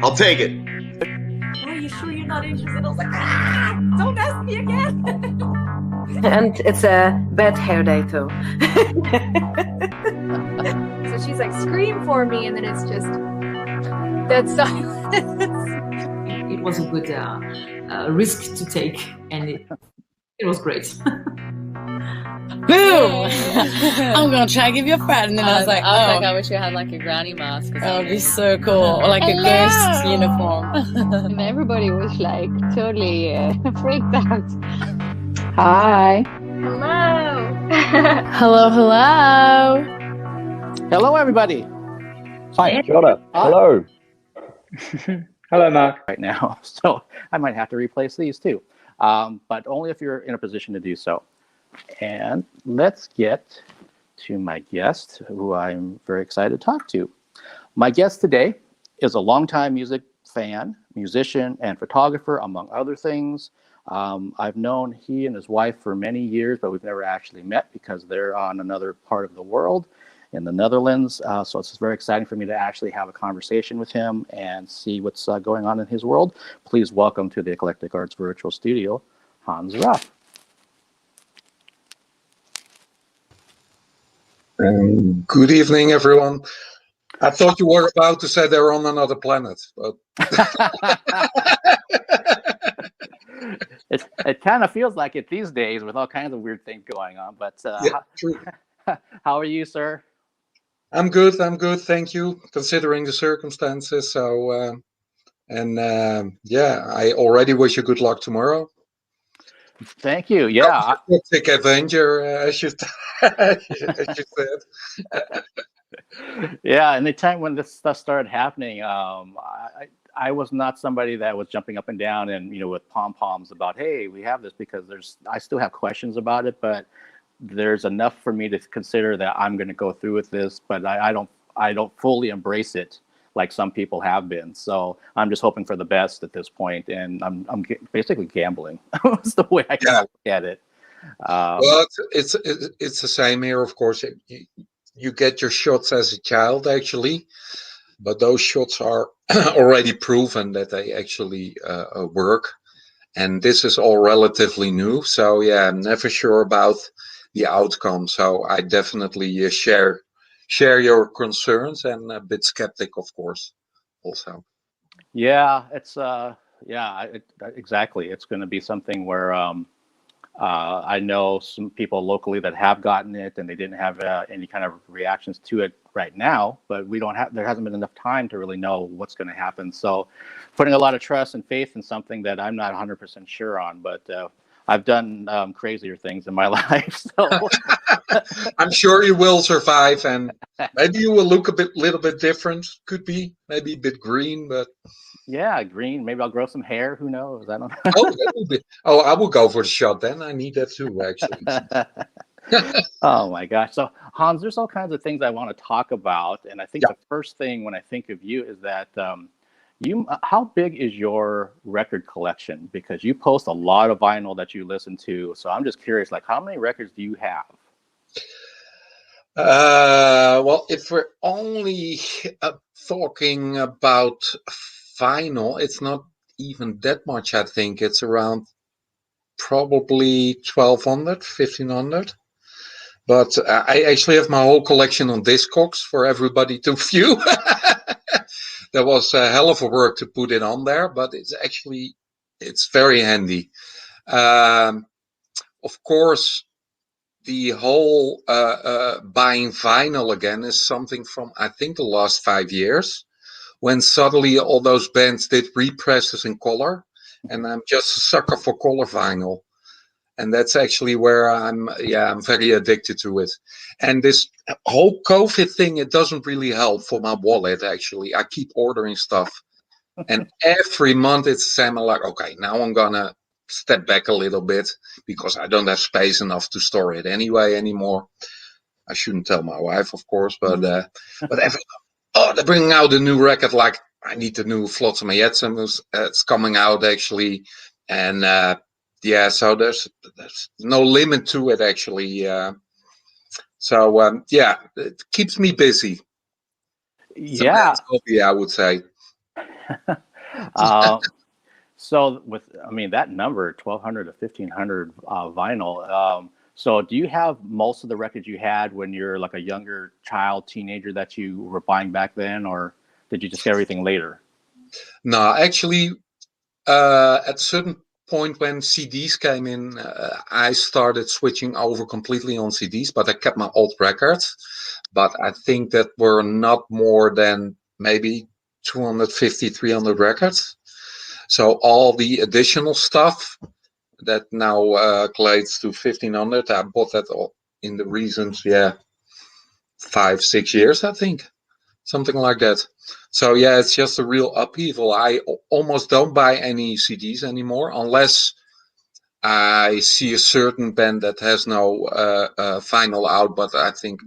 I'll take it. Are you sure you're not interested? I was like, don't ask me again. And it's a bad hair day too. So she's like, scream for me, and then it's just that silence. It was a good risk to take, and it was great. Boom! I'm gonna try and give you a friend, and then I was like, I wish you had like a granny mask. That would be so cool, or like a ghost uniform. And everybody was like totally freaked out. Hi. Hello. Hello. Hello, everybody. Hi, Jordan. Hello. Hello, Mark. Right now, so I might have to replace these too, but only if you're in a position to do so. And let's get to my guest, who I'm very excited to talk to. My guest today is a longtime music fan, musician, and photographer, among other things. I've known he and his wife for many years, but we've never actually met because they're on another part of the world in the Netherlands. So it's very exciting for me to actually have a conversation with him and see what's going on in his world. Please welcome to the Eclectic Arts Virtual Studio, Hans Ruff. Good evening, everyone. I thought you were about to say they're on another planet, but it kind of feels like it these days with all kinds of weird things going on. But yeah, true. How are you, sir? I'm good. Thank you, considering the circumstances. So, yeah, I already wish you good luck tomorrow. Thank you. Yeah, Eclectic Avenger, as you said. Yeah, and the time when this stuff started happening, I was not somebody that was jumping up and down and with pom poms about, hey, we have this, because I still have questions about it, but there's enough for me to consider that I'm going to go through with this, but I don't fully embrace it like some people have been. So I'm just hoping for the best at this point, and I'm basically gambling. That's the way I can look at it. Well, it's the same here, of course. You get your shots as a child, actually, but those shots are already proven that they actually work. And this is all relatively new. So, yeah, I'm never sure about the outcome. So I definitely share your concerns, and a bit skeptic, of course, also. Yeah, it's exactly. It's going to be something where I know some people locally that have gotten it, and they didn't have any kind of reactions to it right now, but there hasn't been enough time to really know what's going to happen. So putting a lot of trust and faith in something that I'm not 100% sure on, but I've done crazier things in my life. So I'm sure you will survive, and maybe you will look little bit different. Could be maybe a bit green, but yeah, green. Maybe I'll grow some hair. Who knows? I don't know. I will go for the shot then. I need that too, actually. Oh my gosh. So Hans, there's all kinds of things I want to talk about, and I think the first thing when I think of you is that how big is your record collection? Because you post a lot of vinyl that you listen to. So I'm just curious, like, how many records do you have? Well, if we're only talking about vinyl, it's not even that much. I think it's around probably 1,200, 1,500. But I actually have my whole collection on Discogs for everybody to view. There was a hell of a work to put it on there, but it's very handy. Of course, the whole buying vinyl again is something from, I think, the last 5 years, when suddenly all those bands did represses in color, and I'm just a sucker for color vinyl. And that's actually where I'm very addicted to it. And this whole COVID thing, it doesn't really help for my wallet, actually. I keep ordering stuff. And every month it's the same. I'm like, okay, now I'm going to step back a little bit because I don't have space enough to store it anymore. I shouldn't tell my wife, of course, but they're bringing out a new record. Like, I need the new Flotsam and Jetsam. It's coming out, actually. And, so there's no limit to it, actually. So it keeps me busy. It's a Yeah. man's hobby, I would say. So I mean, that number, 1,200 to 1,500 vinyl. So do you have most of the records you had when you're like a younger child, teenager that you were buying back then, or did you just get everything later? No, actually, at a certain point when CDs came in, I started switching over completely on CDs, but I kept my old records. But I think that were not more than maybe 250, 300 records. So all the additional stuff that now collects to 1,500, I bought that all in the recent, 5-6 years, I think. Something like that. So yeah, it's just a real upheaval. I almost don't buy any CDs anymore unless I see a certain band that has no vinyl out, but I think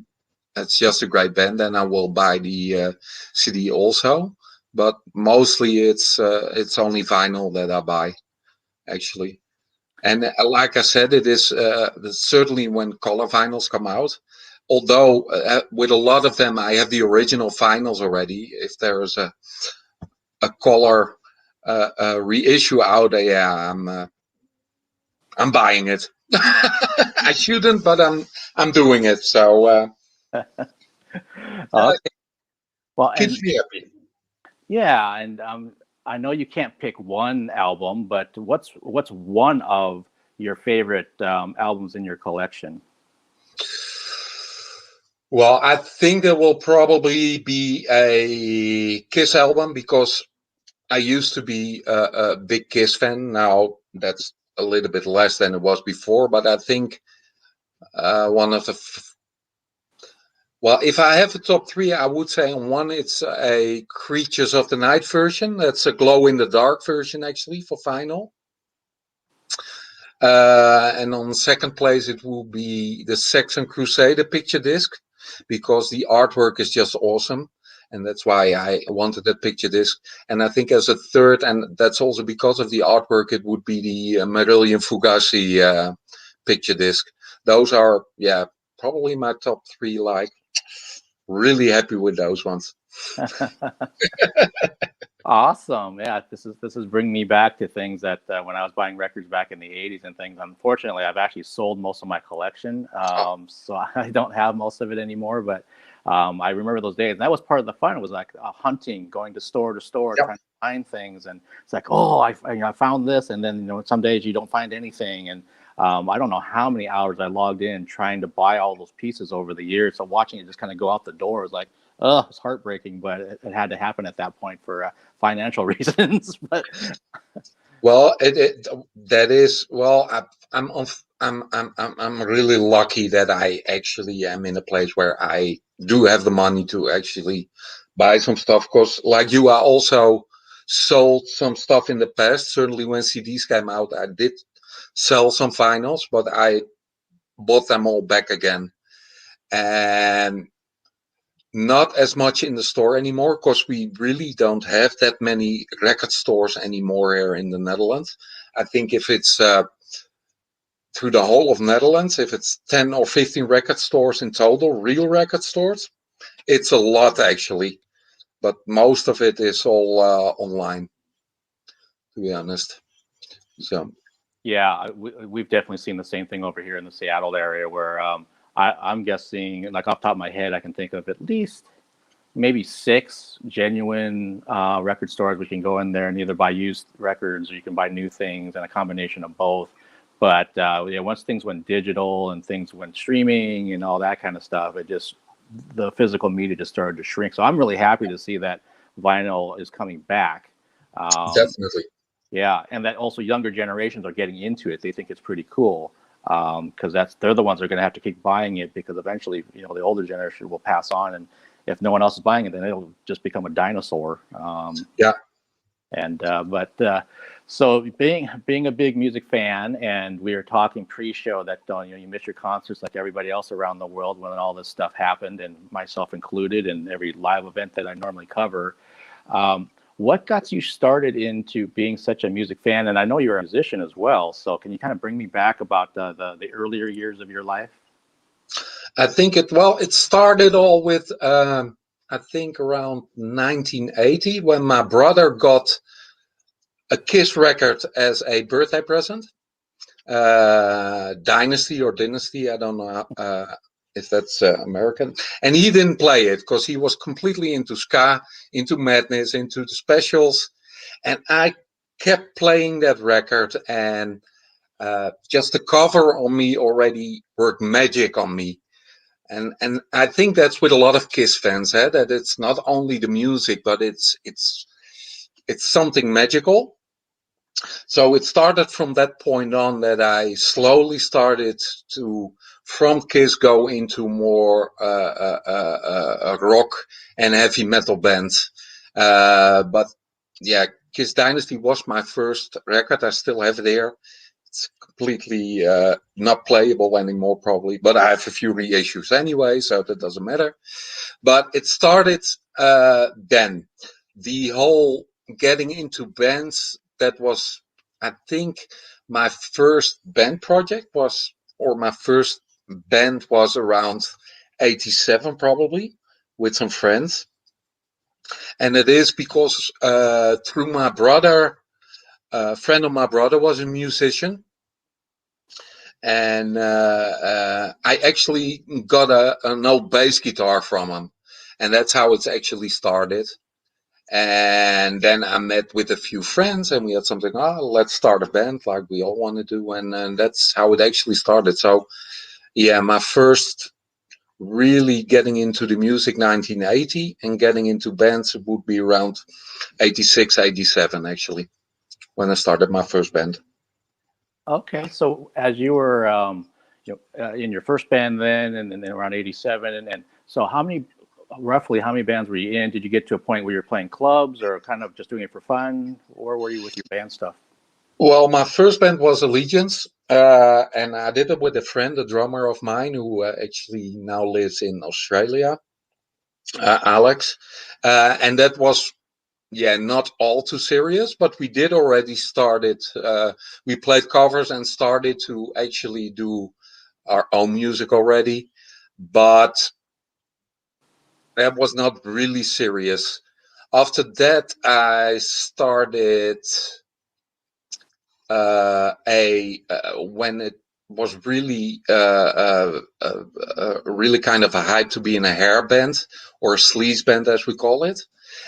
that's just a great band, and I will buy the CD also. But mostly it's only vinyl that I buy, actually. And like I said, it is certainly when color vinyls come out. Although with a lot of them, I have the original vinyls already. If there is a color reissue out, I'm buying it. I shouldn't, but I'm doing it. So Okay. Well, and keeps me happy. yeah, and I know you can't pick one album, but what's one of your favorite albums in your collection? Well, I think there will probably be a Kiss album because I used to be a big Kiss fan. Now that's a little bit less than it was before, but I think one of the well, if I have a top three, I would say on one it's a Creatures of the Night version. That's a glow in the dark version actually for vinyl. And on second place it will be the Saxon Crusader picture disc because the artwork is just awesome. And that's why I wanted that picture disc. And I think as a third, and that's also because of the artwork, it would be the Marillion Fugazi picture disc. Those are, probably my top three. Like, really happy with those ones. Awesome. Yeah, this is bringing me back to things that when I was buying records back in the 80s and things. Unfortunately, I've actually sold most of my collection, so I don't have most of it anymore. But I remember those days, and that was part of the fun. It was like hunting, going to store, trying to find things, and it's like, oh, I found this, and then some days you don't find anything, and I don't know how many hours I logged in trying to buy all those pieces over the years. So watching it just kind of go out the door was like, oh, it's heartbreaking, but it had to happen at that point for financial reasons. But well, that is I'm really lucky that I actually am in a place where I do have the money to actually buy some stuff. Because like you, I also sold some stuff in the past. Certainly when CDs came out, I did sell some vinyls, but I bought them all back again. And not as much in the store anymore because we really don't have that many record stores anymore here in the Netherlands. I think if it's through the whole of Netherlands, if it's 10 or 15 record stores in total, real record stores, it's a lot actually. But most of it is all online, to be honest. So yeah, we've definitely seen the same thing over here in the Seattle area where I'm guessing, like off the top of my head, I can think of at least maybe 6 genuine record stores. We can go in there and either buy used records or you can buy new things and a combination of both. But once things went digital and things went streaming and all that kind of stuff, the physical media just started to shrink. So I'm really happy to see that vinyl is coming back. definitely. Yeah, and that also younger generations are getting into it. They think it's pretty cool because they're the ones that are going to have to keep buying it because eventually, the older generation will pass on, and if no one else is buying it, then it'll just become a dinosaur. So being a big music fan, and we were talking pre-show that you missed your concerts like everybody else around the world when all this stuff happened, and myself included, and every live event that I normally cover. What got you started into being such a music fan? And I know you're a musician as well, so can you kind of bring me back about the earlier years of your life? I think it started all with I think, around 1980 when my brother got a Kiss record as a birthday present. Dynasty or Dynasty, I don't know if that's American. And he didn't play it because he was completely into ska, into Madness, into the specials. And I kept playing that record, and just the cover on me already worked magic on me. And I think that's with a lot of Kiss fans, that it's not only the music, but it's something magical. So it started from that point on that I slowly started to, from Kiss, go into more rock and heavy metal bands. But yeah, Kiss Dynasty was my first record. I still have it there. It's completely not playable anymore, probably, but I have a few reissues anyway, so that doesn't matter. But it started then. The whole getting into bands, that was, I think, my first band project was, or my first band was around 87 probably, with some friends. And it is because through my brother, a friend of my brother was a musician. And I actually got an old bass guitar from him. And that's how it's actually started. And then I met with a few friends and we had something, let's start a band like we all want to do. And that's how it actually started. So yeah, my first really getting into the music 1980, and getting into bands would be around 86, 87 actually, when I started my first band. Okay, so as you were in your first band then, and then around 87, and so roughly how many bands were you in? Did you get to a point where you're playing clubs or kind of just doing it for fun, or were you with your band stuff? Well, my first band was Allegiance, and I did it with a friend, a drummer of mine who actually now lives in Australia, Alex. And that was, not all too serious, but we did already started. We played covers and started to actually do our own music already, but that was not really serious. After that, I started when it was really really kind of a hype to be in a hair band, or a sleaze band as we call it.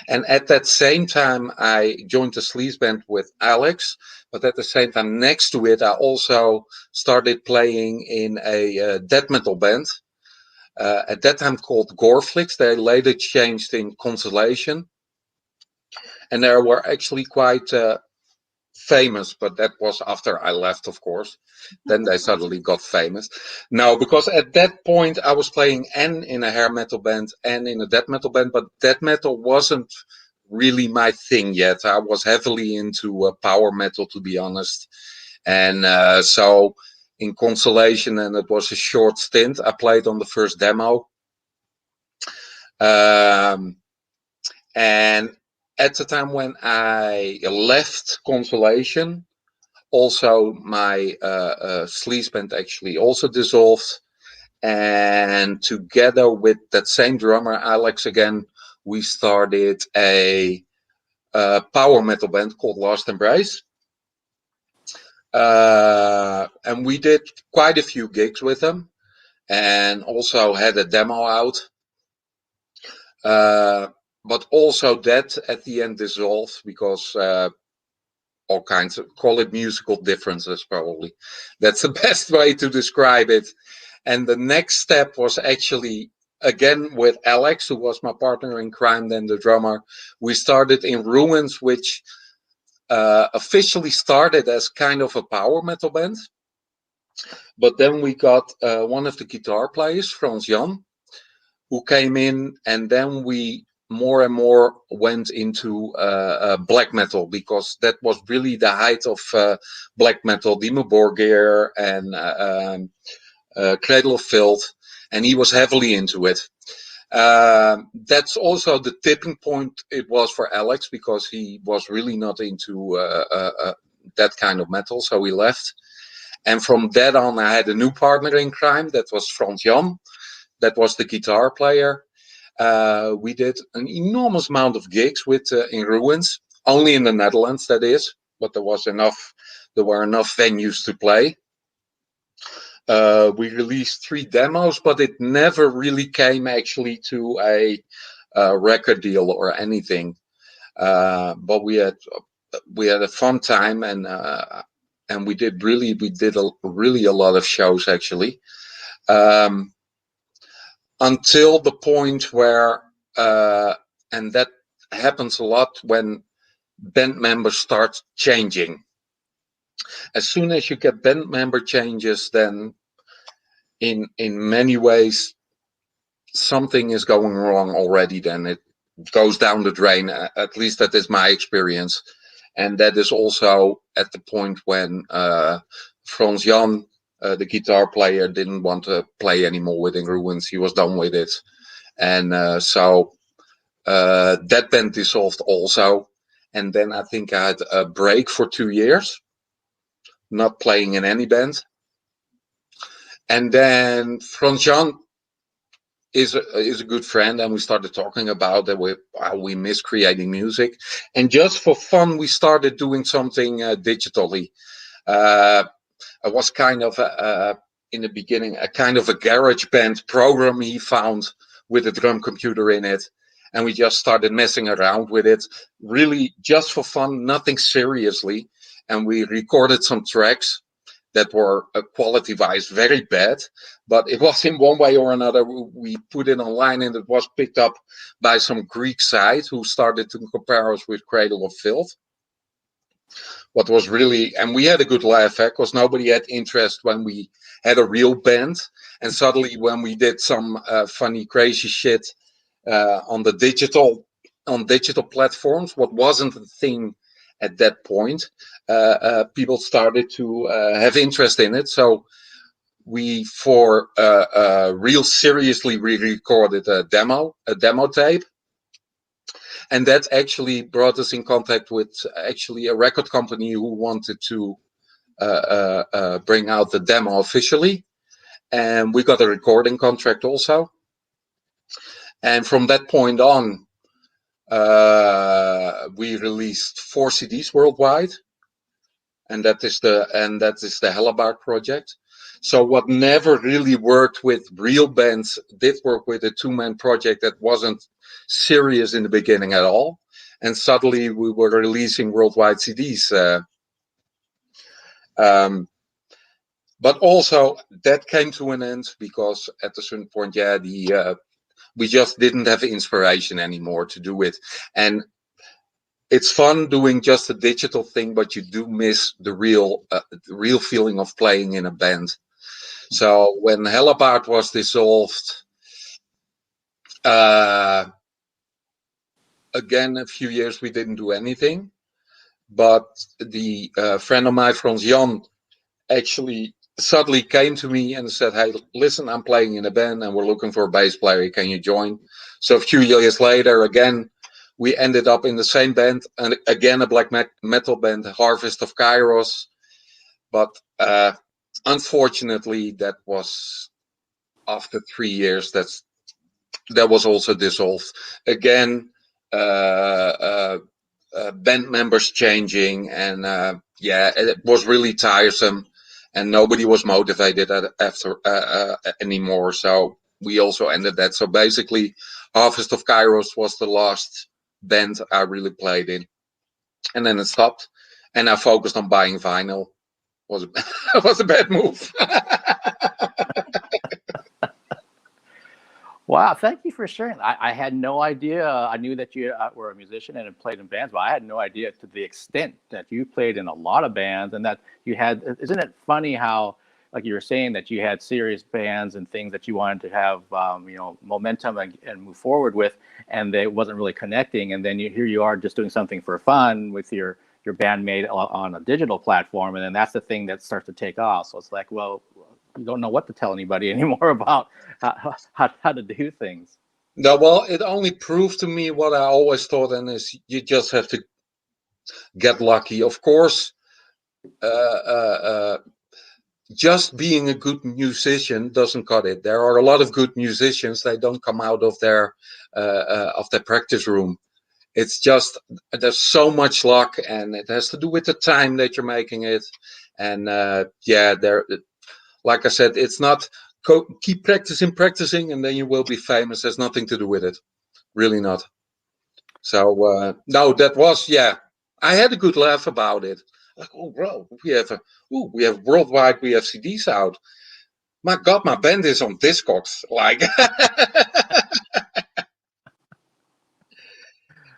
And at that same time I joined the sleaze band with Alex, but at the same time next to it I also started playing in a death metal band, at that time called Goreflix. They later changed in Constellation, and they were actually quite famous, but that was after I left, of course. Then they suddenly got famous. No, because at that point I was playing and in a hair metal band and in a death metal band, but death metal wasn't really my thing yet. I was heavily into power metal, to be honest. And so in Constellation, and it was a short stint, I played on the first demo. And at the time when I left Constellation, also my sleaze band actually also dissolved. And together with that same drummer, Alex, again, we started a power metal band called Last Embrace. And we did quite a few gigs with them, and also had a demo out. But also that at the end dissolved because all kinds of, call it musical differences, probably. That's the best way to describe it. And the next step was actually, again, with Alex, who was my partner in crime, then the drummer. We started in Ruins, which officially started as kind of a power metal band. But then we got one of the guitar players, Hans Ruff, who came in, and then we more and more went into black metal, because that was really the height of black metal, Dimmu Borgir and Cradle of Filth, and he was heavily into it. That's also the tipping point it was for Alex, because he was really not into that kind of metal, so he left. And from that on, I had a new partner in crime, that was Frans Jan. That was the guitar player. We did an enormous amount of gigs with In Ruins, only in the Netherlands, that is, but there were enough venues to play. We released 3 demos, but it never really came actually to a record deal or anything. But we had a fun time, and we did really a lot of shows actually, until the point where, and that happens a lot when band members start changing. As soon as you get band member changes, then in many ways something is going wrong already. Then it goes down the drain. At least that is my experience, and that is also at the point when Frans Jan, the guitar player, didn't want to play anymore with In Ruins. He was done with it, and so that band dissolved also. And then I think I had a break for 2 years, not playing in any band. And then Frans Jan is a good friend, and we started talking about that we miss creating music, and just for fun we started doing something digitally. It was kind of in the beginning a kind of a garage band program he found with a drum computer in it, and we just started messing around with it, really just for fun, nothing seriously. And we recorded some tracks that were quality-wise very bad, but it was in one way or another, we put it online, and it was picked up by some Greek site who started to compare us with Cradle of Filth. What was really, and we had a good laugh, because nobody had interest when we had a real band, and suddenly when we did some funny, crazy shit on digital platforms, what wasn't a thing at that point, people started to have interest in it. So we, for real seriously, we recorded a demo tape, and that actually brought us in contact with actually a record company who wanted to bring out the demo officially, and we got a recording contract also. And from that point on, we released 4 CDs worldwide, and that is the Hellebaard project. So what never really worked with real bands did work with a 2-man project that wasn't serious in the beginning at all, and suddenly we were releasing worldwide CDs. But also that came to an end, because at a certain point, we just didn't have inspiration anymore to do it. And it's fun doing just a digital thing, but you do miss the real feeling of playing in a band. So when Hellebaard was dissolved, again, a few years we didn't do anything. But the friend of mine, Frans Jan, actually suddenly came to me and said, "Hey, listen, I'm playing in a band and we're looking for a bass player. Can you join?" So a few years later, again, we ended up in the same band, and again a black metal band, Harvest of Kairos. But unfortunately, that was after 3 years. That was also dissolved. Again, band members changing, and it was really tiresome, and nobody was motivated after anymore. So we also ended that. So basically, Harvest of Kairos was the last band I really played in, and then it stopped, and I focused on buying vinyl. Was a bad move. Wow, thank you for sharing. I had no idea. I knew that you were a musician and had played in bands, but I had no idea to the extent that you played in a lot of bands, and that you had. Isn't it funny how, like you were saying, that you had serious bands and things that you wanted to have, momentum and move forward with, and they wasn't really connecting, and then here you are just doing something for fun with your bandmate on a digital platform, and then that's the thing that starts to take off. So it's like, well, you don't know what to tell anybody anymore about how to do things. No, well, it only proved to me what I always thought, and is you just have to get lucky. Of course, just being a good musician doesn't cut it. There are a lot of good musicians. They don't come out of their practice room. It's just there's so much luck, and it has to do with the time that you're making it. And there, like I said, it's not keep practicing, and then you will be famous. There's nothing to do with it, really not. So no, that was I had a good laugh about it. Like, oh, bro, we have worldwide, we have CDs out. My God, my band is on Discogs. Like,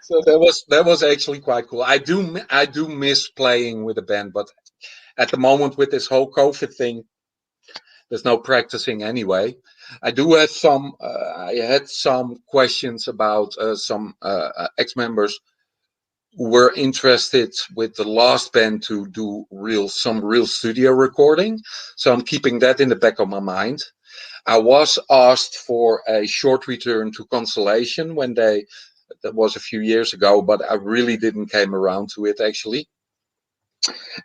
so that was actually quite cool. I do miss playing with a band, but at the moment with this whole COVID thing, there's no practicing anyway. I do have some. I had some questions about some ex-members who were interested with the last band to do some real studio recording. So I'm keeping that in the back of my mind. I was asked for a short return to Constellation that was a few years ago, but I really didn't came around to it actually.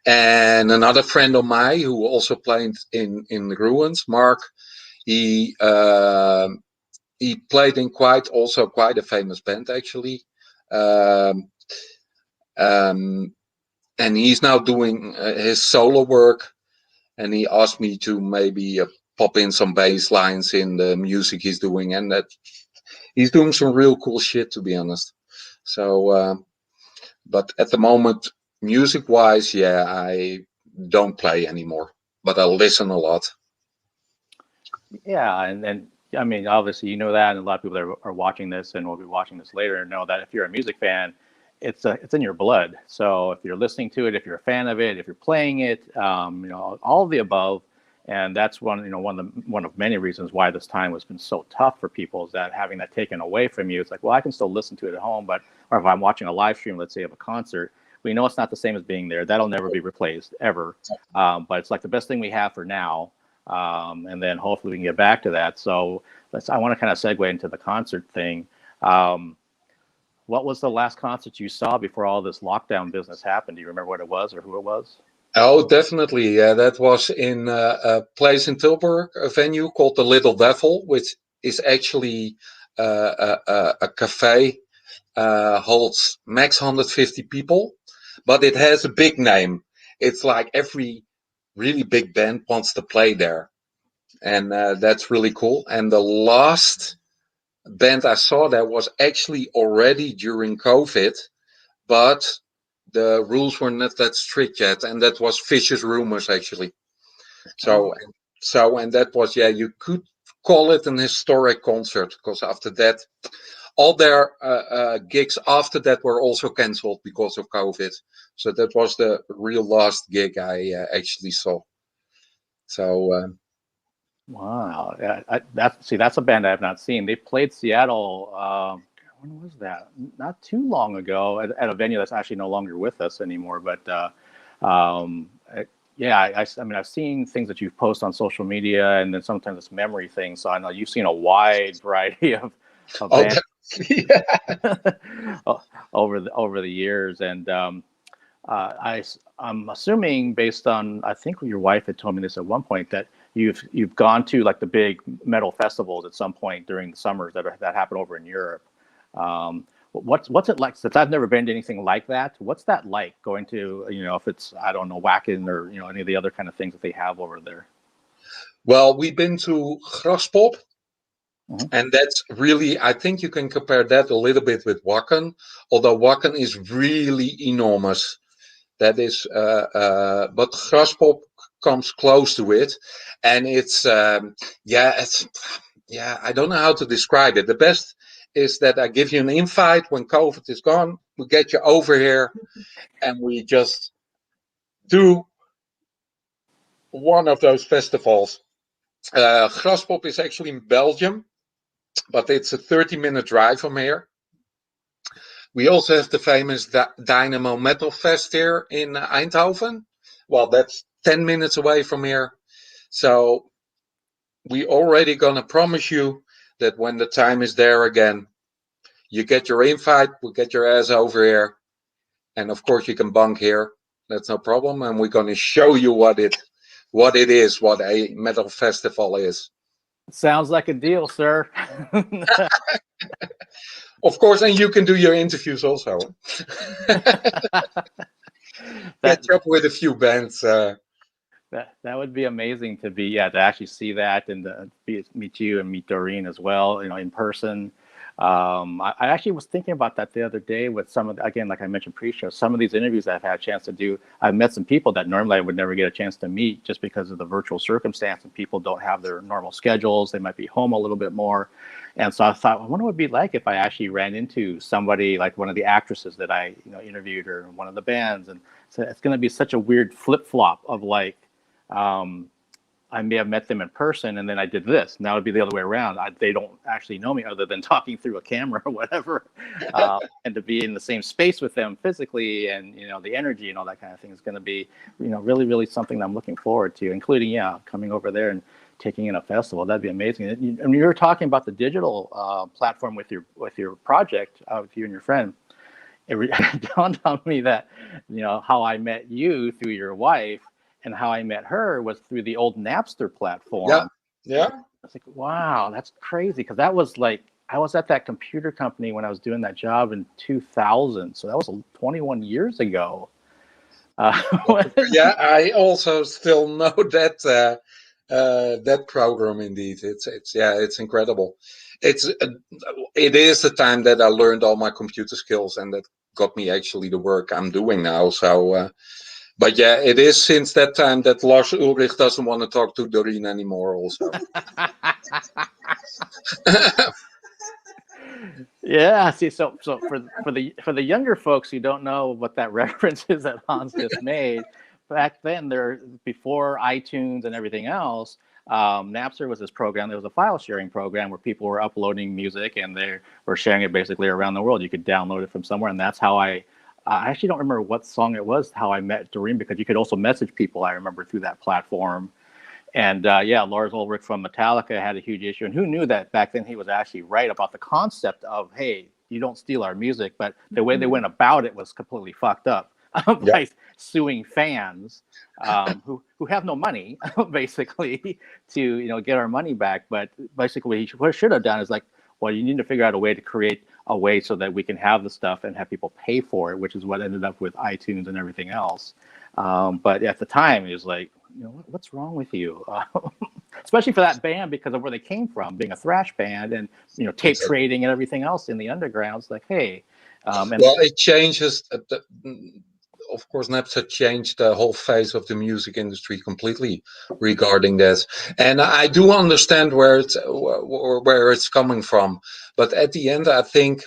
And another friend of mine who also played in the Ruins, Mark, he played in quite a famous band actually. And he's now doing his solo work, and he asked me to maybe pop in some bass lines in the music he's doing, and that he's doing some real cool shit, to be honest. So, but at the moment, music-wise, I don't play anymore, but I listen a lot. Yeah, and I mean, obviously, you know that, and a lot of people that are watching this and will be watching this later know that if you're a music fan, it's in your blood. So if you're listening to it, if you're a fan of it, if you're playing it, all of the above, and that's one of many reasons why this time has been so tough for people, is that having that taken away from you. It's like, well, I can still listen to it at home, or if I'm watching a live stream, let's say, of a concert, we know it's not the same as being there. That'll never be replaced ever. But it's like the best thing we have for now. And then hopefully we can get back to that. So I want to kind of segue into the concert thing. What was the last concert you saw before all this lockdown business happened? Do you remember what it was or who it was? Oh, definitely. Yeah, that was in a place in Tilburg, a venue called the Little Devil, which is actually a cafe, holds max 150 people, but it has a big name. It's like every really big band wants to play there. And that's really cool. And the last band I saw there was actually already during COVID, but the rules were not that strict yet, and that was Vicious Rumors actually. So and that was you could call it an historic concert, because after that, all their gigs after that were also cancelled because of COVID. So that was the real last gig I actually saw. So. Wow, that's a band I have not seen. They played Seattle. When was that? Not too long ago at a venue that's actually no longer with us anymore. But I mean, I've seen things that you've posted on social media, and then sometimes it's memory things. So I know you've seen a wide variety of bands over the years, and I'm assuming, based on, I think your wife had told me this at one point, that you've gone to like the big metal festivals at some point during the summers that happen over in Europe. What's it like? Since I've never been to anything like that, what's that like, going to, if it's, I don't know, Wacken or any of the other kind of things that they have over there? Well, we've been to Graspop, and that's really, I think you can compare that a little bit with Wacken, although Wacken is really enormous. That is, but Graspop comes close to it, and it's I don't know how to describe it. The best is that I give you an invite when COVID is gone. We get you over here, and we just do one of those festivals. Graspop is actually in Belgium, but it's a 30-minute drive from here. We also have the famous Dynamo Metal Fest here in Eindhoven. Well, that's 10 minutes away from here. So we already gonna promise you that when the time is there again, you get your invite, we'll get your ass over here. And of course you can bunk here. That's no problem. And we're gonna show you what it what it is, what a metal festival is. Sounds like a deal, sir. Of course, and you can do your interviews also. Catch up with a few bands. That would be amazing to be to actually see that and meet you and meet Doreen as well, in person. I actually was thinking about that the other day with some of, again, like I mentioned pre-show, some of these interviews I've had a chance to do. I've met some people that normally I would never get a chance to meet just because of the virtual circumstance, and people don't have their normal schedules. They might be home a little bit more. And so I thought, I wonder what it'd be like if I actually ran into somebody like one of the actresses that I interviewed, or one of the bands. And so it's going to be such a weird flip-flop of like, I may have met them in person, and then I did this. Now it'd be the other way around. They don't actually know me other than talking through a camera or whatever. And to be in the same space with them physically, and the energy and all that kind of thing is going to be, really, really something that I'm looking forward to. Including, coming over there and taking in a festival. That'd be amazing. And you were talking about the digital platform with your project, with you and your friend. It dawned on me that how I met you through your wife. And how I met her was through the old Napster platform. Yeah. I was like, wow, that's crazy. Because that was like, I was at that computer company when I was doing that job in 2000. So that was 21 years ago. Yeah, I also still know that that program. Indeed, it's incredible. It is the time that I learned all my computer skills, and that got me actually the work I'm doing now. So. But yeah, it is since that time that Lars Ulrich doesn't want to talk to Doreen anymore also. Yeah, see, so for the younger folks who don't know what that reference is that Hans just made, back then, before iTunes and everything else, Napster was this program. There was a file sharing program where people were uploading music, and they were sharing it basically around the world. You could download it from somewhere, and that's how I actually don't remember what song it was, how I met Doreen, because you could also message people, I remember, through that platform. And Lars Ulrich from Metallica had a huge issue. And who knew that back then he was actually right about the concept of, hey, you don't steal our music. But the way they went about it was completely fucked up by suing fans who have no money, basically, to get our money back. But basically what he should have done is like, well, you need to figure out a way to create a way so that we can have the stuff and have people pay for it, which is what ended up with iTunes and everything else. But at the time, it was like, what's wrong with you? Especially for that band, because of where they came from, being a thrash band, and tape trading and everything else in the underground. It's like, hey. Well, it changes. Of course, Napster changed the whole face of the music industry completely regarding that, and I do understand where it's coming from. But at the end, I think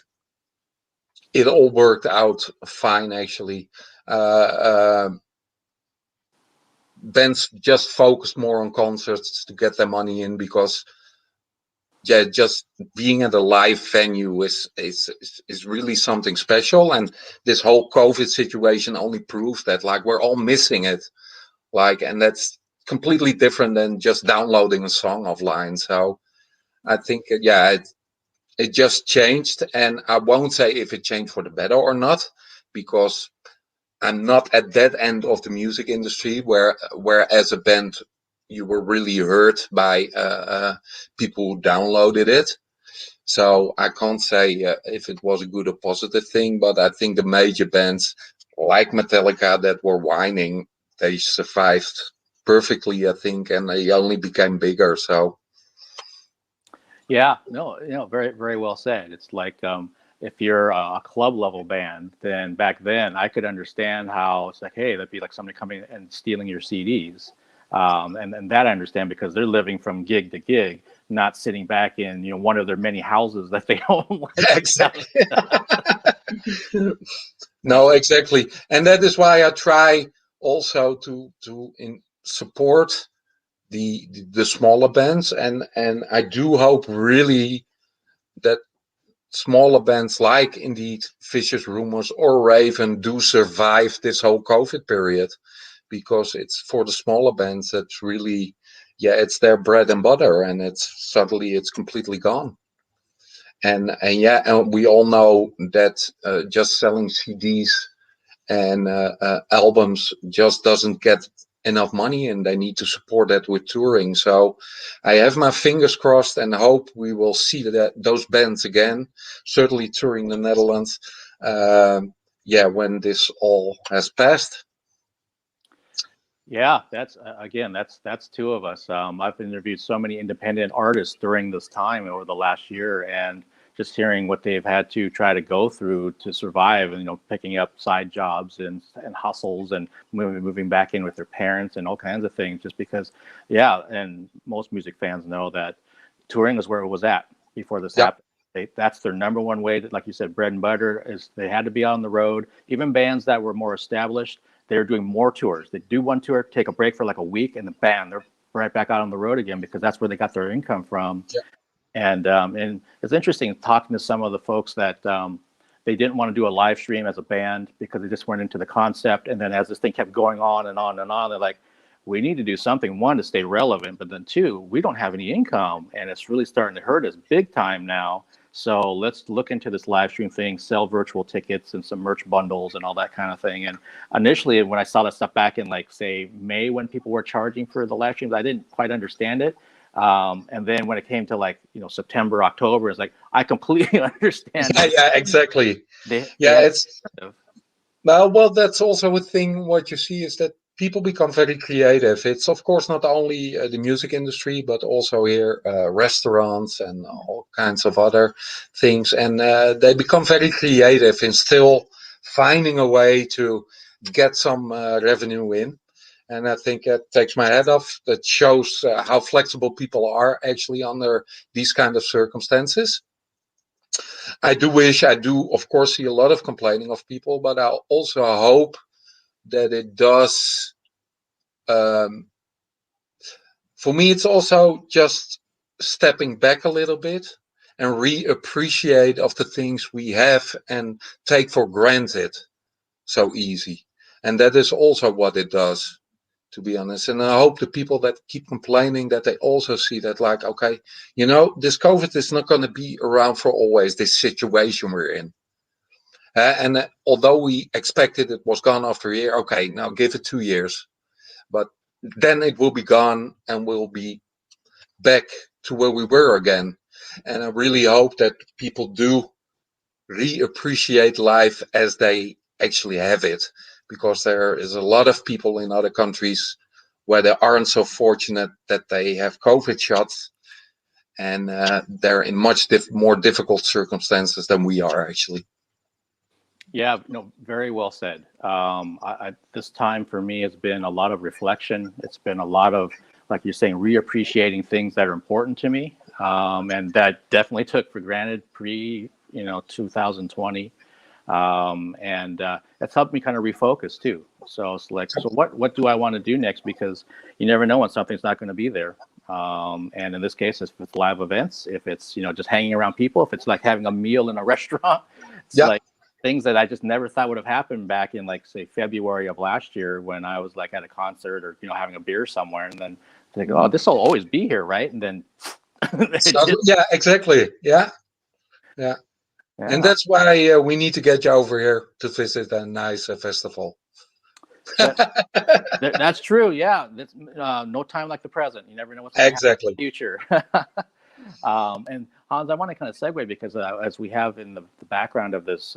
it all worked out fine. Actually, bands just focused more on concerts to get their money in, because just being at a live venue is really something special. And this whole COVID situation only proves that, like, we're all missing it, and that's completely different than just downloading a song offline. So I think it just changed, and I won't say if it changed for the better or not, because I'm not at that end of the music industry where as a band you were really hurt by people who downloaded it. So I can't say if it was a good or positive thing, but I think the major bands like Metallica that were whining, they survived perfectly, I think, and they only became bigger. So yeah, no, very, very well said. It's like, if you're a club level band, then back then I could understand how it's like, hey, that'd be like somebody coming and stealing your CDs. And that I understand, because they're living from gig to gig, not sitting back in one of their many houses that they own. Exactly. No, exactly, and that is why I try also to support the smaller bands, and I do hope really that smaller bands like indeed Vicious Rumors or Raven do survive this whole COVID period, because it's for the smaller bands that's really, it's their bread and butter, and it's completely gone. And we all know that just selling CDs and albums just doesn't get enough money, and they need to support that with touring. So I have my fingers crossed and hope we will see those bands again, certainly touring the Netherlands, when this all has passed. Yeah, that's again, that's two of us. I've interviewed so many independent artists during this time over the last year, and just hearing what they've had to try to go through to survive, and picking up side jobs and hustles, and moving back in with their parents and all kinds of things, just because, yeah. And most music fans know that touring is where it was at before this happened. That's their number one way, that, like you said, bread and butter, is they had to be on the road. Even bands that were more established, they're doing more tours. They do one tour, take a break for like a week, and then bam, they're right back out on the road again, because that's where they got their income from. Yeah. And it's interesting talking to some of the folks that they didn't want to do a live stream as a band because they just weren't into the concept. And then as this thing kept going on and on and on, they're like, we need to do something, one, to stay relevant, but then two, we don't have any income, and it's really starting to hurt us big time now. So let's look into this live stream thing, sell virtual tickets and some merch bundles and all that kind of thing. And initially, when I saw that stuff back in, like, say, May, when people were charging for the live streams, I didn't quite understand it. And then when it came to, like, September, October, it's like, I completely understand. Yeah, exactly. It's well, that's also a thing. What you see is that people become very creative. It's, of course, not only the music industry, but also here restaurants and all kinds of other things. And they become very creative in still finding a way to get some revenue in. And I think that takes my head off. That shows how flexible people are actually under these kind of circumstances. I do, of course, see a lot of complaining of people, but I also hope that it does. For me, it's also just stepping back a little bit and reappreciate of the things we have and take for granted so easy. And that is also what it does, to be honest. And I hope the people that keep complaining, that they also see that, like, okay, this COVID is not going to be around for always, this situation we're in. And although we expected it was gone after a year, okay, now give it 2 years. But then it will be gone and we'll be back to where we were again. And I really hope that people do reappreciate life as they actually have it, because there is a lot of people in other countries where they aren't so fortunate that they have COVID shots, and they're in much more difficult circumstances than we are actually. Yeah, very well said. This time for me has been a lot of reflection. It's been a lot of, like you're saying, reappreciating things that are important to me, and that definitely took for granted pre 2020. And it's helped me kind of refocus too. So it's like, so what do I want to do next? Because you never know when something's not going to be there. And in this case, if it's live events, if it's, just hanging around people, if it's like having a meal in a restaurant, it's like things that I just never thought would have happened back in, like, say, February of last year, when I was like at a concert or, having a beer somewhere, and then think, oh, this will always be here, right? And then yeah, exactly. Yeah. And that's why we need to get you over here to visit a nice festival. That's true. Yeah, that's no time like the present. You never know what's going to happen in the future. And Hans, I want to kind of segue, because as we have in the background of this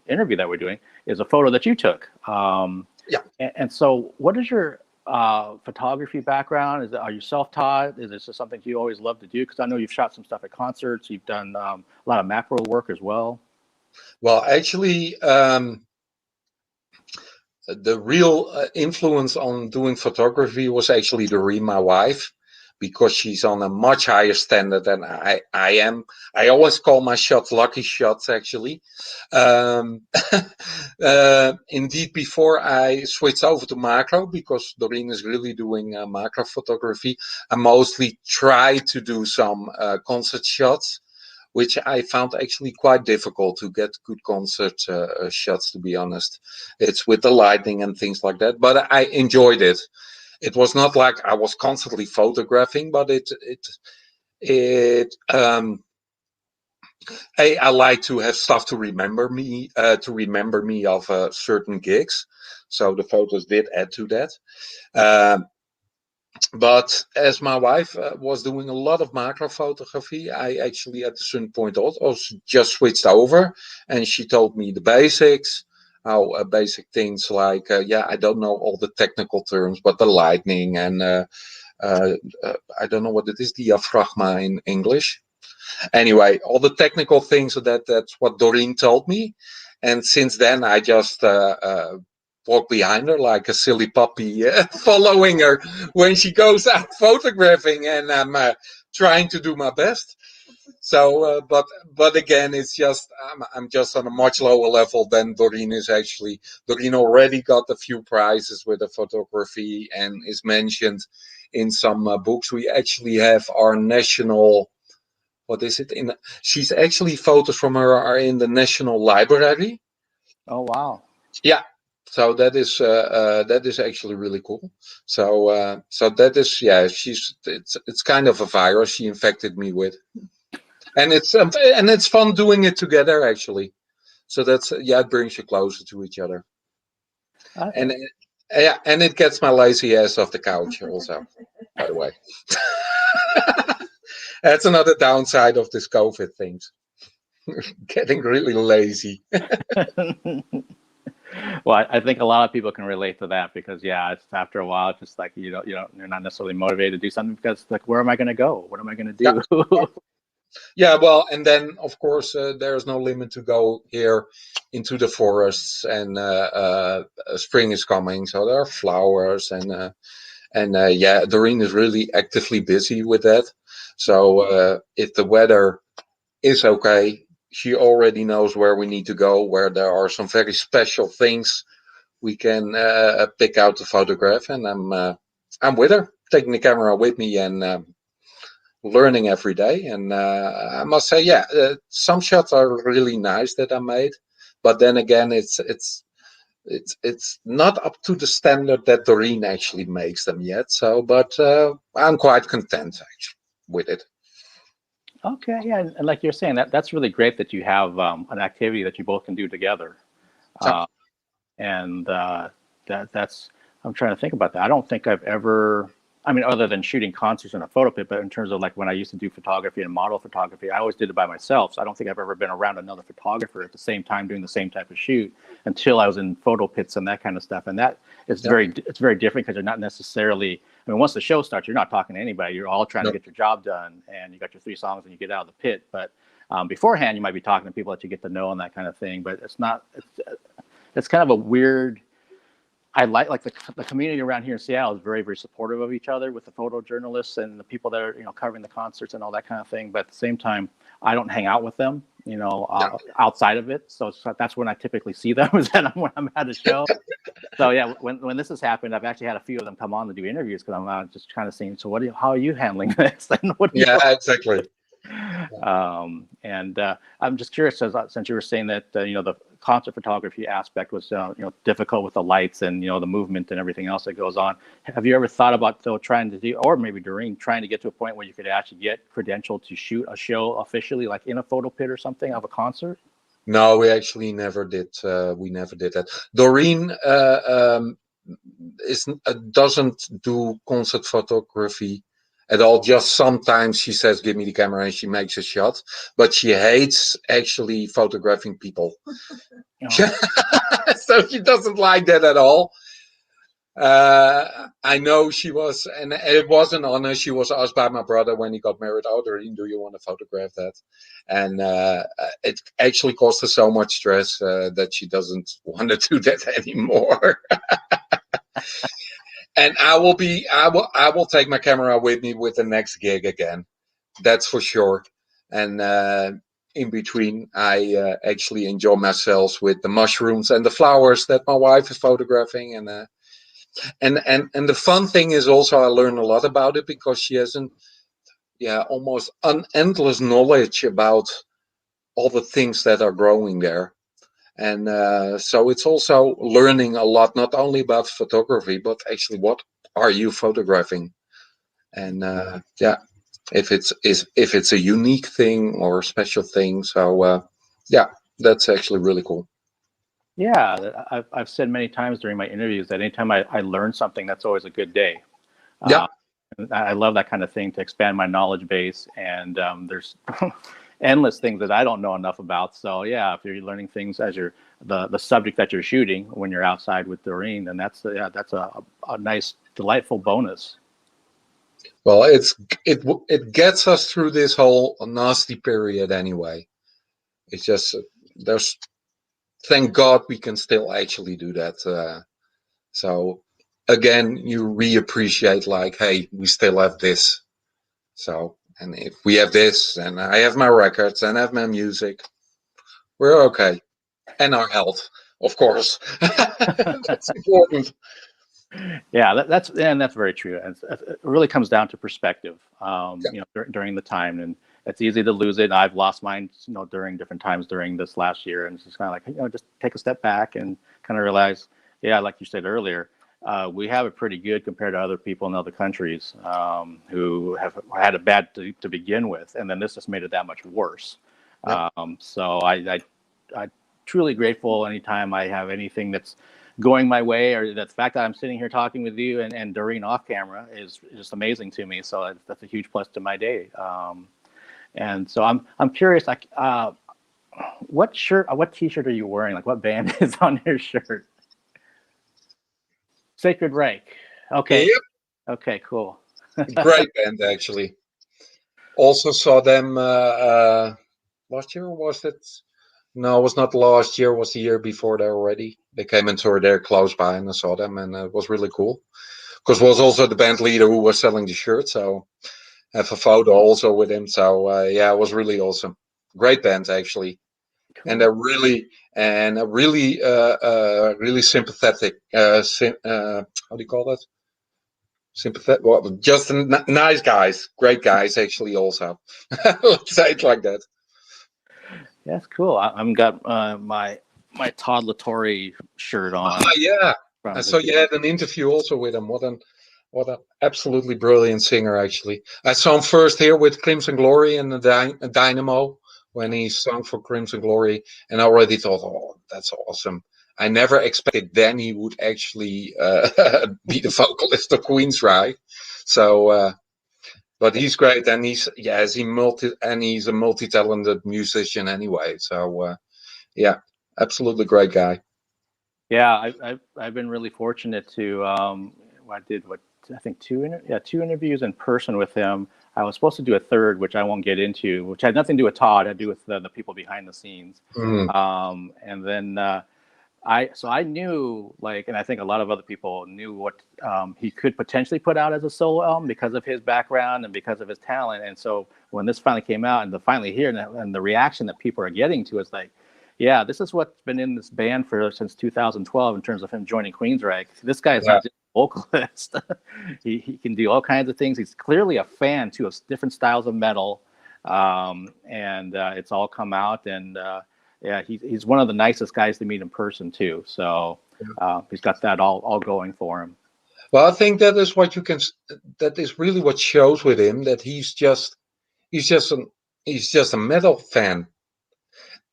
interview that we're doing is a photo that you took. And so, what is your photography background? Are you self-taught? Is this just something you always love to do? Because I know you've shot some stuff at concerts. You've done a lot of macro work as well. Well, actually, the real influence on doing photography was actually Doreen, my wife, because she's on a much higher standard than I am. I always call my shots lucky shots, actually. Indeed, before I switched over to macro, because Doreen is really doing macro photography, I mostly try to do some concert shots, which I found actually quite difficult to get good concert shots, to be honest. It's with the lighting and things like that, but I enjoyed it. It was not like I was constantly photographing, but it I like to have stuff to remember me of certain gigs. So the photos did add to that. But as my wife was doing a lot of macro photography, I actually at a certain point also just switched over, and she told me the basics, how basic things like, I don't know all the technical terms, but the lightning and I don't know what it is, diaphragma in English. Anyway, all the technical things, that's what Doreen told me. And since then, I just walk behind her like a silly puppy, following her when she goes out photographing, and I'm trying to do my best. So, but again, it's just I'm just on a much lower level than Doreen is actually. Doreen already got a few prizes with the photography and is mentioned in some books. We actually have our national. What is it? She's actually, photos from her are in the National Library. Oh wow! Yeah, so that is actually really cool. So that is it's kind of a virus she infected me with, and it's fun doing it together actually. So that's it brings you closer to each other, and and it gets my lazy ass off the couch also. By the way. That's another downside of this COVID things. Getting really lazy. Well, I think a lot of people can relate to that because it's after a while, it's just like you're not necessarily motivated to do something because like, where am I going to go? What am I going to do? Yeah, well, and then of course there's no limit to go here into the forests, and spring is coming, so there are flowers, and Doreen is really actively busy with that. So if the weather is okay, she already knows where we need to go, where there are some very special things we can pick out to photograph, and I'm with her, taking the camera with me, and learning every day. And I must say, some shots are really nice that I made, but then again, it's not up to the standard that Doreen actually makes them yet. So, but I'm quite content actually with it. Okay, yeah, and like you're saying, that's really great that you have an activity that you both can do together, and that's I'm trying to think about that. I don't think I've ever, I mean, other than shooting concerts in a photo pit, but in terms of like when I used to do photography and model photography, I always did it by myself. So I don't think I've ever been around another photographer at the same time doing the same type of shoot until I was in photo pits and that kind of stuff. And that it's very different because you're not necessarily. I mean, once the show starts, you're not talking to anybody. You're all trying to get your job done, and you got your 3 songs, and you get out of the pit. But beforehand, you might be talking to people that you get to know and that kind of thing. But it's not. It's kind of a weird. I like the community around here in Seattle is very, very supportive of each other with the photojournalists and the people that are covering the concerts and all that kind of thing. But at the same time, I don't hang out with them, outside of it. So that's when I typically see them is when I'm at a show. So yeah, when this has happened, I've actually had a few of them come on to do interviews because I'm just kind of seeing. So how are you handling this? And Exactly. And I'm just curious, since you were saying that the concert photography aspect was difficult with the lights and the movement and everything else that goes on. Have you ever thought about trying to do, or maybe Doreen trying to get to a point where you could actually get credentialed to shoot a show officially, like in a photo pit or something of a concert? No, we actually never did. We never did that. Doreen doesn't do concert photography at all. Just sometimes she says, "Give me the camera," and she makes a shot. But she hates actually photographing people. So she doesn't like that at all. I know she was, and it was an honor. She was asked by my brother when he got married, "Oh, Doreen, do you want to photograph that?" And it actually caused her so much stress that she doesn't want to do that anymore. And I will take my camera with me with the next gig again. That's for sure. And in between, I actually enjoy myself with the mushrooms and the flowers that my wife is photographing. And the fun thing is also I learn a lot about it because she has almost endless knowledge about all the things that are growing there. And so it's also learning a lot, not only about photography, but actually what are you photographing? And if it's a unique thing or a special thing. So yeah, that's actually really cool. Yeah, I've said many times during my interviews that anytime I learn something, that's always a good day. Yeah. I love that kind of thing to expand my knowledge base. And there's endless things that I don't know enough about. So yeah, if you're learning things as the subject that you're shooting when you're outside with Doreen, then that's a nice, delightful bonus. Well, it gets us through this whole nasty period anyway. It's just there's thank God we can still actually do that. So again, you reappreciate like, hey, we still have this. So, and if we have this, and I have my records and I have my music, we're okay. And our health, of course. That's important. Yeah, that's very true. And it really comes down to perspective. During the time, and it's easy to lose it. I've lost mine, during different times during this last year, and it's just kind of like, just take a step back and kind of realize, yeah, like you said earlier, we have it pretty good compared to other people in other countries who have had it bad to begin with, and then this just made it that much worse. Yep. So I truly grateful anytime I have anything that's going my way, or the fact that I'm sitting here talking with you and Doreen off camera is just amazing to me. So that's a huge plus to my day. And so I'm curious, like, what T-shirt are you wearing? Like, what band is on your shirt? Sacred Reich. Okay. Yep. Okay, cool. Great band, actually. Also saw them last year, or was it? No, it was not last year. It was the year before there already. They came and toured there close by, and I saw them, and it was really cool. Because was also the band leader who was selling the shirt, so I have a photo also with him. So yeah, it was really awesome. Great band, actually. Cool. And they're really really sympathetic. How do you call that? Sympathetic. Well, just nice guys, great guys, actually. Also, let's say it like that. That's cool. I'm got my Todd Latore shirt on. Yeah, I saw you had an interview also with him. What an absolutely brilliant singer, actually. I saw him first here with Crimson Glory and the Dynamo when he sung for Crimson Glory, and I already thought, oh, that's awesome. I never expected then he would actually be the vocalist of Queensryche. So, but he's great, and he's a multi-talented musician anyway. So, yeah, absolutely great guy. Yeah, I've been really fortunate to I did I think two interviews in person with him. I was supposed to do a third, which I won't get into, which had nothing to do with Todd. It had to do with the people behind the scenes. Mm-hmm. And then I knew, like, and I think a lot of other people knew what he could potentially put out as a solo album because of his background and because of his talent. And so when this finally came out, and finally here, and the reaction that people are getting to is like, yeah, this is what's been in this band since 2012 in terms of him joining Queensryche. This guy is not just a vocalist. he can do all kinds of things. He's clearly a fan too of different styles of metal, and it's all come out. And yeah, he's one of the nicest guys to meet in person too. So he's got that all going for him. Well, I think that is that is really what shows with him, that he's just a metal fan.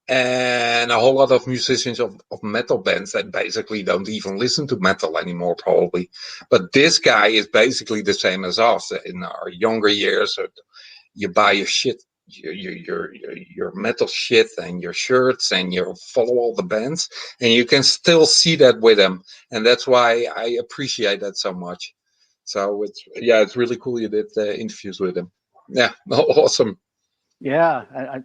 And a whole lot of musicians of metal bands that basically don't even listen to metal anymore, probably. But this guy is basically the same as us in our younger years. You buy your shit, your metal shit and your shirts, and you follow all the bands, and you can still see that with him. And that's why I appreciate that so much. So it's really cool you did interviews with him. Yeah, awesome. Yeah,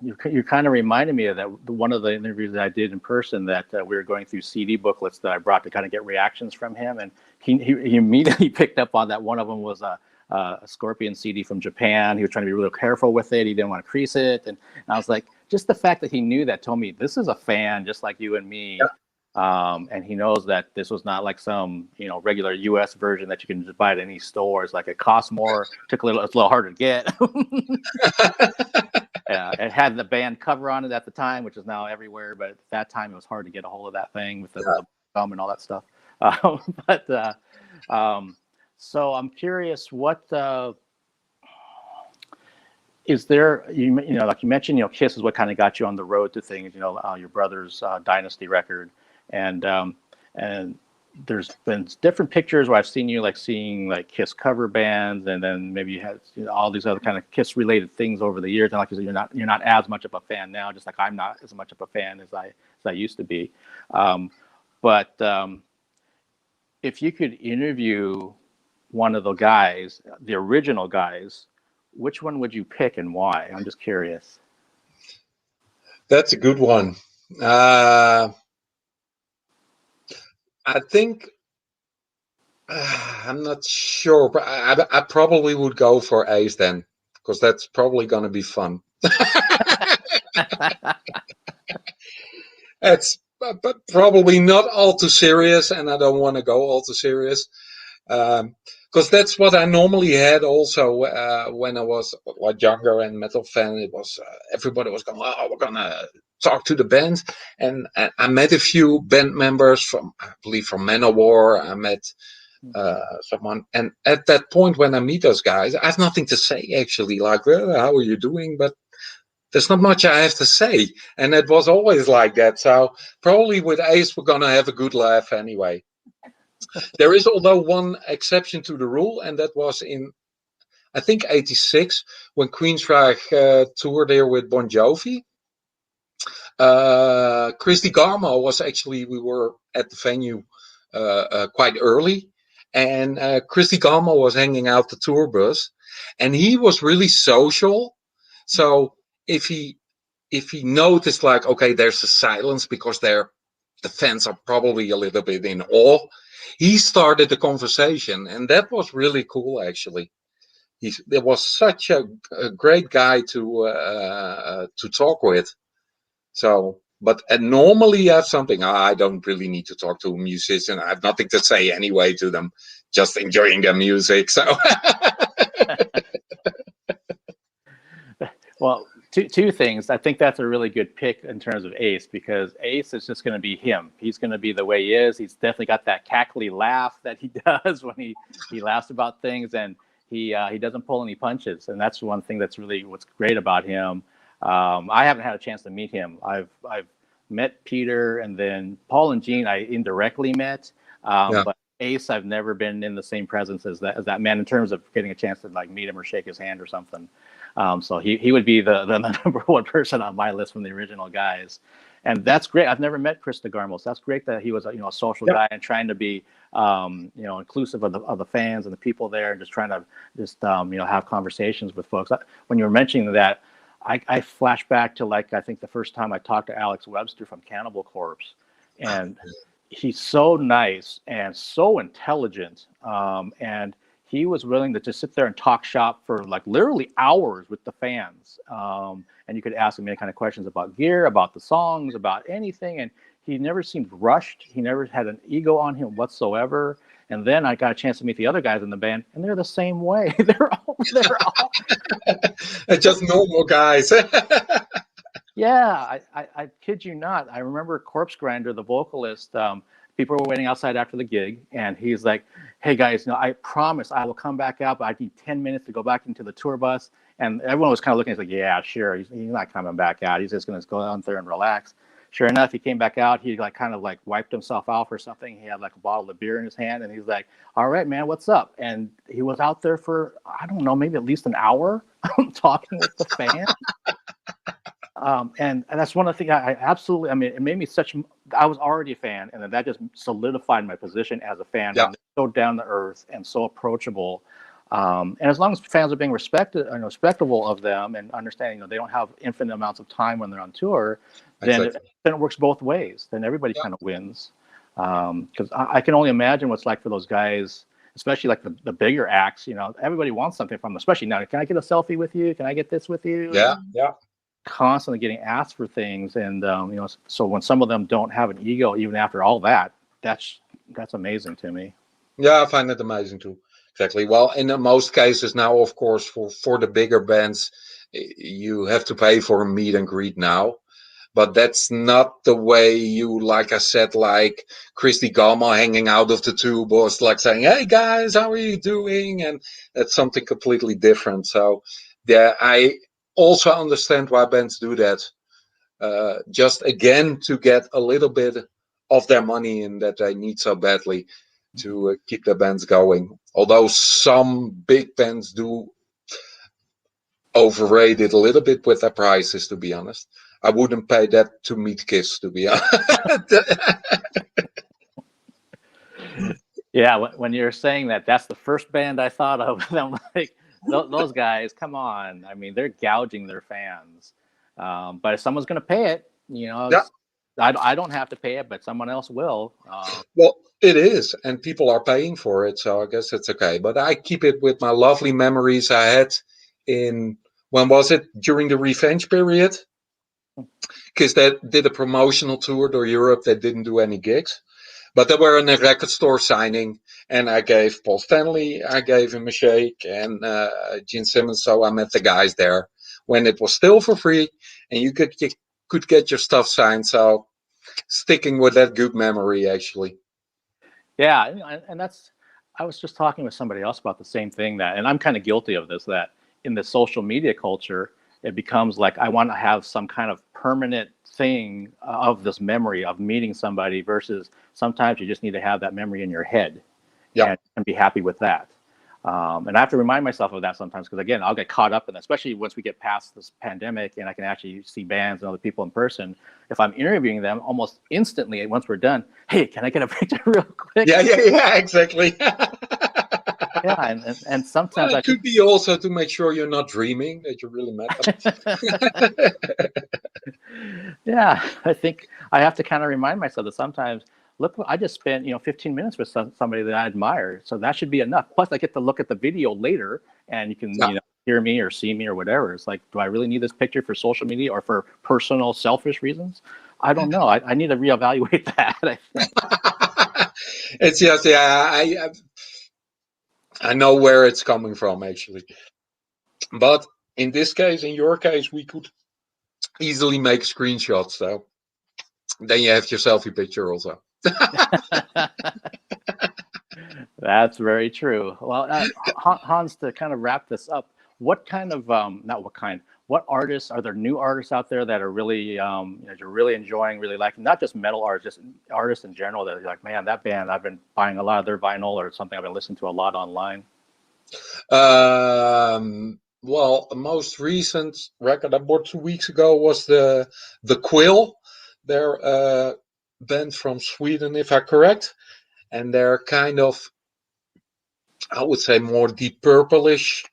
you kind of reminded me of that. One of the interviews that I did in person, that we were going through CD booklets that I brought to kind of get reactions from him, and he immediately picked up on that. One of them was a Scorpion CD from Japan. He was trying to be real careful with it. He didn't want to crease it, and I was like, just the fact that he knew that told me this is a fan just like you and me. Yeah. And he knows that this was not like some regular U.S. version that you can just buy at any store. It's like it costs more, it's a little harder to get. Yeah, it had the band cover on it at the time, which is now everywhere, but at that time it was hard to get a hold of that thing with the gum and all that stuff. So I'm curious, what is there, like you mentioned, Kiss is what kind of got you on the road to things, your brother's Dynasty record, and there's been different pictures where I've seen you like seeing like Kiss cover bands, and then maybe you had all these other kind of Kiss related things over the years. And like you said, you're not as much of a fan now, just like I'm not as much of a fan as I used to be. But if you could interview one of the guys, the original guys, which one would you pick and why? I'm just curious. That's a good one. I think I'm not sure, but I probably would go for Ace then, because that's probably going to be fun. It's but probably not all too serious, and I don't want to go all too serious. Because that's what I normally had also when I was like younger and metal fan. It was everybody was going, "Oh, we're gonna talk to the bands," and I met a few band members from, I believe, from Manowar. I met someone, and at that point when I meet those guys, I have nothing to say actually. Like, well, how are you doing? But there's not much I have to say, and it was always like that. So probably with Ace, we're gonna have a good laugh anyway. There is, although, one exception to the rule, and that was in, I think, '86 when Queensrÿche toured there with Bon Jovi. Christy Garmo was actually, we were at the venue quite early, and Christy Garmo was hanging out the tour bus, and he was really social. So if he noticed like, okay, there's a silence because the fans are probably a little bit in awe, he started the conversation, and that was really cool actually. There was such a great guy to talk with. So, but normally I have something, I don't really need to talk to a musician. I have nothing to say anyway to them, just enjoying their music. So Well, two things. I think that's a really good pick in terms of Ace, because Ace is just going to be him. He's going to be the way he is. He's definitely got that cackly laugh that he does when he laughs about things, and he doesn't pull any punches. And that's one thing that's really what's great about him. I haven't had a chance to meet him. I've met Peter, and then Paul and Gene I indirectly met, but Ace I've never been in the same presence as that man in terms of getting a chance to like meet him or shake his hand or something. So he would be the number one person on my list from the original guys, and that's great. I've never met Chris DeGarmo, so that's great that he was a social guy and trying to be inclusive of the fans and the people there, and just trying to have conversations with folks. When you were mentioning that, I flash back to like I think the first time I talked to Alex Webster from Cannibal Corpse, and he's so nice and so intelligent, and he was willing to just sit there and talk shop for like literally hours with the fans. And you could ask him any kind of questions about gear, about the songs, about anything. And he never seemed rushed. He never had an ego on him whatsoever. And then I got a chance to meet the other guys in the band, and they're the same way. They're all just normal guys. Yeah, I kid you not. I remember Corpse Grinder, the vocalist, people were waiting outside after the gig, and he's like, "Hey guys, I promise I will come back out, but I need 10 minutes to go back into the tour bus." And everyone was kind of looking. He's like, "Yeah, sure. He's not coming back out. He's just going to go out there and relax." Sure enough, he came back out. He kind of wiped himself out for something. He had like a bottle of beer in his hand, and he's like, "All right, man, what's up?" And he was out there for, I don't know, maybe at least an hour talking with the fans. And that's one of the things I absolutely, it made me I was already a fan, and then that just solidified my position as a fan. Yeah. So down to earth and so approachable. And as long as fans are being respectable of them and understanding, they don't have infinite amounts of time when they're on tour, then it works both ways. Then everybody kind of wins. Because I can only imagine what's like for those guys, especially like the bigger acts. Everybody wants something from them, especially now. Can I get a selfie with you? Can I get this with you? Yeah, yeah. Constantly getting asked for things, and so when some of them don't have an ego even after all that, that's amazing to me. Yeah, I find it amazing too. Exactly. Well, in most cases now, of course, for the bigger bands, you have to pay for a meet and greet now, but that's not the way like I said, like Christy Gama hanging out of the tube was like saying, "Hey guys, how are you doing?" And that's something completely different. So yeah, also understand why bands do that. Just again to get a little bit of their money in that they need so badly to keep their bands going. Although some big bands do overrate it a little bit with their prices, to be honest. I wouldn't pay that to meet Kiss, to be honest. Yeah, when you're saying that, that's the first band I thought of. I'm like, those guys, come on. I mean, they're gouging their fans. But if someone's going to pay it, Yeah. I don't have to pay it, but someone else will. Well, it is, and people are paying for it, so I guess it's okay. But I keep it with my lovely memories I had in, when was it? During the Revenge period. Because they did a promotional tour door Europe. They didn't do any gigs. But they were in a record store signing, and I gave Paul Stanley, I gave him a shake, and Gene Simmons. So I met the guys there when it was still for free, and you could get your stuff signed. So sticking with that good memory, actually. Yeah, and that's, I was just talking with somebody else about the same thing, and I'm kind of guilty of this, that in the social media culture, it becomes like I want to have some kind of permanent thing of this memory of meeting somebody, versus sometimes you just need to have that memory in your head, and be happy with that. And I have to remind myself of that sometimes, because again, I'll get caught up in that, especially once we get past this pandemic and I can actually see bands and other people in person. If I'm interviewing them, almost instantly, once we're done, hey, can I get a picture real quick? Yeah, exactly. Yeah, and sometimes it could be also to make sure you're not dreaming, that you really met them. Yeah, I think I have to kind of remind myself that sometimes, look, I just spent 15 minutes with somebody that I admire, so that should be enough. Plus, I get to look at the video later, and you can hear me or see me or whatever. It's like, do I really need this picture for social media or for personal, selfish reasons? I don't know. I need to reevaluate that, I think. It's just, I know where it's coming from, actually. But in this case, in your case, we could easily make screenshots, though. Then you have your selfie picture also. That's very true. Well, Hans, to kind of wrap this up, what kind of, what artists, are there new artists out there that are really, you're really enjoying, really liking, not just metal artists, just artists in general that are like, man, that band, I've been buying a lot of their vinyl, or something I've been listening to a lot online? Well, the most recent record I bought 2 weeks ago was the Quill. They're a band from Sweden, if I'm correct. And they're kind of, I would say, more Deep Purple-ish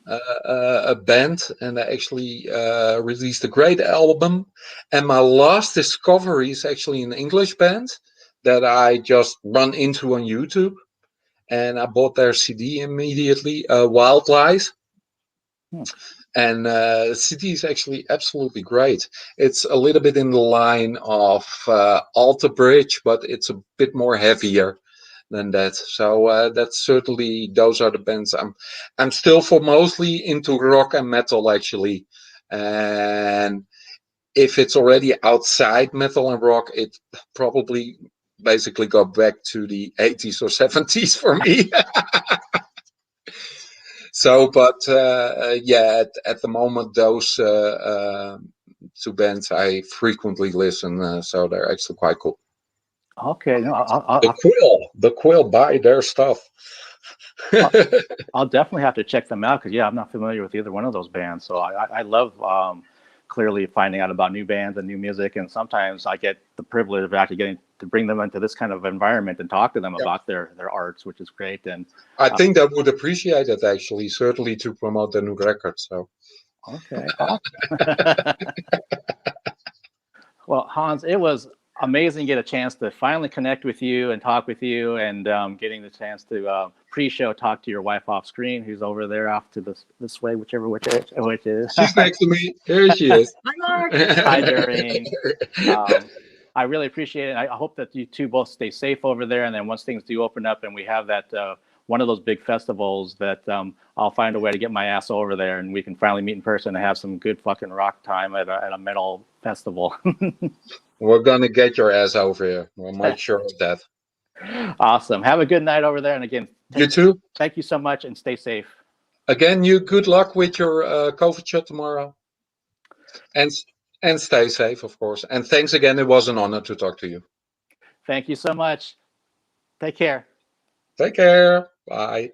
a band. And they actually released a great album. And my last discovery is actually an English band that I just run into on YouTube. And I bought their CD immediately, Wild Lies. And the CD is actually absolutely great. It's a little bit in the line of Alter Bridge, but it's a bit more heavier than that. So that's certainly, those are the bands I'm still for mostly into rock and metal, actually. And if it's already outside metal and rock, it probably basically go back to the 80s or 70s for me. So, but yeah, at the moment, those two bands I frequently listen, so they're actually quite cool. Okay, no, The Quill, buy their stuff. I'll definitely have to check them out, because I'm not familiar with either one of those bands. So I love clearly finding out about new bands and new music, and sometimes I get the privilege of actually getting to bring them into this kind of environment and talk to them about their arts, which is great. And I think they would appreciate it, actually, certainly to promote their new record. So okay. Well, Hans, it was amazing to get a chance to finally connect with you and talk with you, and getting the chance to pre-show talk to your wife off screen, who's over there off to this way, which is. She's next to me. Here she is. Hi, Mark. Hi, Doreen. I really appreciate it. I hope that you two both stay safe over there, and then once things do open up and we have that one of those big festivals, that I'll find a way to get my ass over there, and we can finally meet in person and have some good fucking rock time at a metal festival. We're gonna get your ass over here. We'll make sure of that. Awesome. Have a good night over there, and again, you too. Thank you so much, and stay safe. again, you good luck with your COVID shot tomorrow, and stay safe, of course. And thanks again. It was an honor to talk to you. Thank you so much. Take care. Take care. Bye.